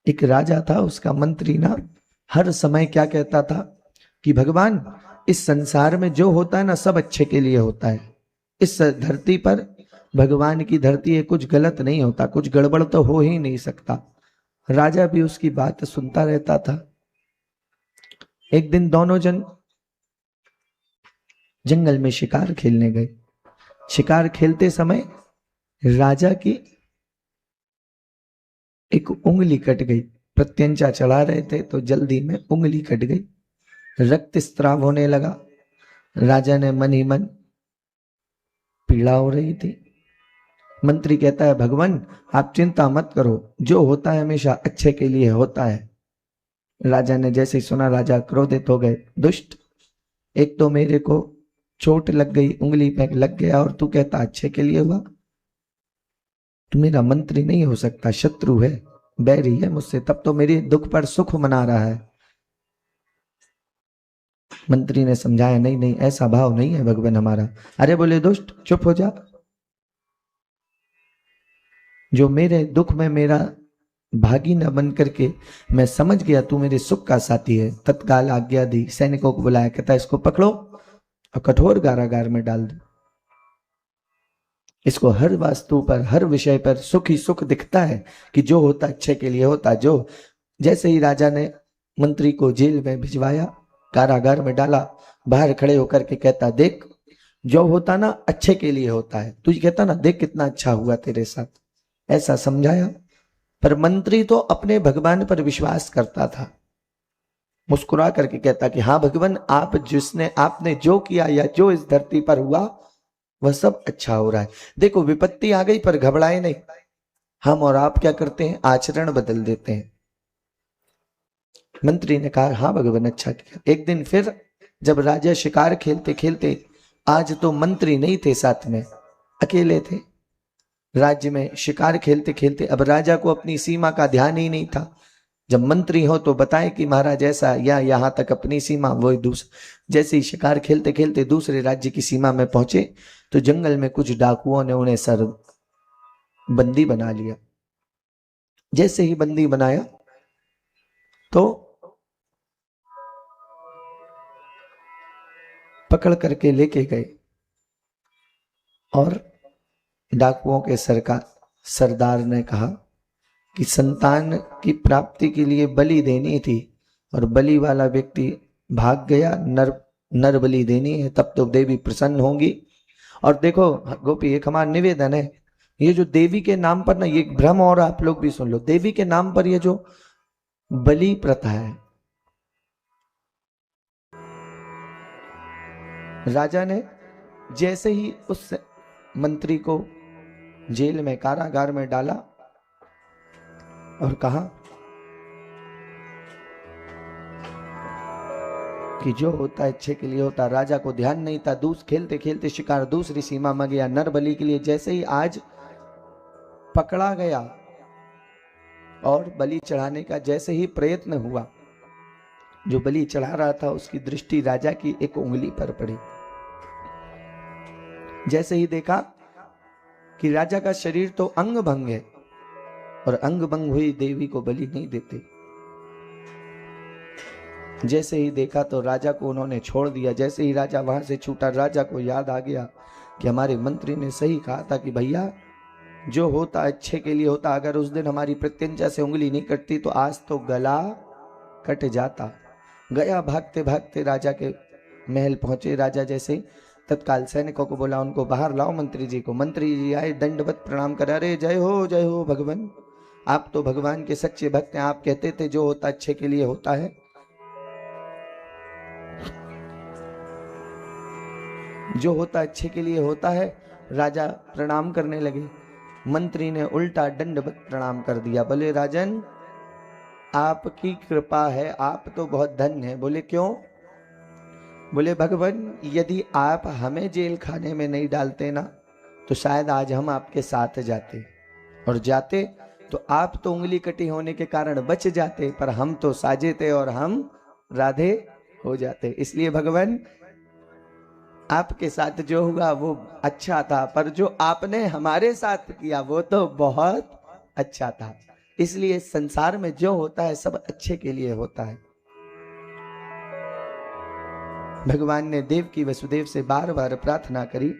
एक राजा था, उसका मंत्री ना हर समय क्या कहता था कि भगवान इस संसार में जो होता है ना सब अच्छे के लिए होता है। इस धरती पर भगवान की धरती है, कुछ गलत नहीं होता, कुछ गड़बड़ तो हो ही नहीं सकता। राजा भी उसकी बात सुनता रहता था। एक दिन दोनों जन जंगल में शिकार खेलने गए। शिकार खेलते समय राजा की एक उंगली कट गई। प्रत्यंचा चढ़ा रहे थे तो जल्दी में उंगली कट गई, रक्त स्त्राव होने लगा। राजा ने मन ही मन, पीड़ा हो रही थी। मंत्री कहता है भगवान आप चिंता मत करो, जो होता है हमेशा अच्छे के लिए होता है। राजा ने जैसे ही सुना, राजा क्रोधित हो गए, दुष्ट, एक तो मेरे को चोट लग गई, उंगली पे लग गया, और तू कहता अच्छे के लिए हुआ। तू मेरा मंत्री नहीं हो सकता, शत्रु है, बैरी है मुझसे, तब तो मेरे दुख पर सुख मना रहा है। मंत्री ने समझाया नहीं नहीं ऐसा भाव नहीं है भगवान हमारा। अरे बोले दुष्ट चुप हो जा, जो मेरे दुख में मेरा भागी न बन करके, मैं समझ गया तू मेरे सुख का साथी है। तत्काल आज्ञा दी, सैनिकों को बुलाया, कहता इसको पकड़ो और कठोर कारागार में डाल दो। इसको हर वास्तु पर, हर विषय पर सुख ही सुख दिखता है कि जो होता अच्छे के लिए होता। जो जैसे ही राजा ने मंत्री को जेल में भिजवाया, कारागार में डाला, बाहर खड़े होकर के कहता देख जो होता ना अच्छे के लिए होता है। तुझे कहता ना देख कितना अच्छा हुआ तेरे साथ, ऐसा समझाया। पर मंत्री तो अपने भगवान पर विश्वास करता था, मुस्कुरा करके कहता कि हाँ भगवान आप जिसने आपने जो किया या जो इस धरती पर हुआ वह सब अच्छा हो रहा है। देखो विपत्ति आ गई पर घबराए नहीं। हम और आप क्या करते हैं, आचरण बदल देते हैं। मंत्री ने कहा हाँ भगवान अच्छा किया। एक दिन फिर जब राजा शिकार खेलते खेलते, आज तो मंत्री नहीं थे साथ में, अकेले थे राज्य में, शिकार खेलते खेलते अब राजा को अपनी सीमा का ध्यान ही नहीं था। जब मंत्री हो तो बताए कि महाराज ऐसा, या यहां तक अपनी सीमा, वो जैसे ही शिकार खेलते खेलते दूसरे राज्य की सीमा में पहुंचे तो जंगल में कुछ डाकुओं ने उन्हें सर बंदी बना लिया। जैसे ही बंदी बनाया तो पकड़ करके लेके गए और डाकुओं के सरदार ने कहा कि संतान की प्राप्ति के लिए बलि देनी थी और बलि वाला व्यक्ति भाग गया, नर बलि देनी है, तब तो देवी प्रसन्न होंगी। और देखो गोपी एक हमारा निवेदन है, ये जो देवी के नाम पर ना, ये भ्रम, और आप लोग भी सुन लो, देवी के नाम पर ये जो बलि प्रथा है, राजा ने जैसे ही उस मंत्री को जेल में, कारागार में डाला और कहा कि जो होता है अच्छे के लिए होता। राजा को ध्यान नहीं था, खेलते खेलते शिकार दूसरी सीमा में गया, नर बलि के लिए। जैसे ही आज पकड़ा गया और बलि चढ़ाने का जैसे ही प्रयत्न हुआ, जो बलि चढ़ा रहा था उसकी दृष्टि राजा की एक उंगली पर पड़ी। जैसे ही देखा कि राजा का शरीर तो अंग भंग है और अंग भंग हुई देवी को बलि नहीं देते। जैसे ही देखा तो राजा को उन्होंने छोड़ दिया। जैसे ही राजा वहां से छूटा, राजा को याद आ गया कि हमारे मंत्री ने सही कहा था कि भैया जो होता अच्छे के लिए होता। अगर उस दिन हमारी प्रत्यंचा से उंगली नहीं कटती तो आज तो गला कट जाता। गया भागते भागते राजा के महल पहुंचे। राजा जैसे तत्काल सैनिकों को बोला उनको बाहर लाओ मंत्री जी को। मंत्री जी आए, दंडवत प्रणाम करा, अरे जय हो भगवान, आप तो भगवान के सच्चे भक्त हैं, आप कहते थे जो होता अच्छे के लिए होता है। जो होता अच्छे के लिए होता है। राजा प्रणाम करने लगे, मंत्री ने उल्टा दंडवत प्रणाम कर दिया। बोले राजन आपकी कृपा है, आप तो बहुत धन्य हैं। बोले क्यों? बोले भगवान यदि आप हमें जेल खाने में नहीं डालते ना तो शायद आज हम आपके साथ जाते, और जाते तो आप तो उंगली कटी होने के कारण बच जाते, पर हम तो साजे थे और हम राधे हो जाते। इसलिए भगवान आपके साथ जो हुआ वो अच्छा था, पर जो आपने हमारे साथ किया वो तो बहुत अच्छा था। इसलिए संसार में जो होता है सब अच्छे के लिए होता है। भगवान ने देव की वसुदेव से बार बार प्रार्थना करी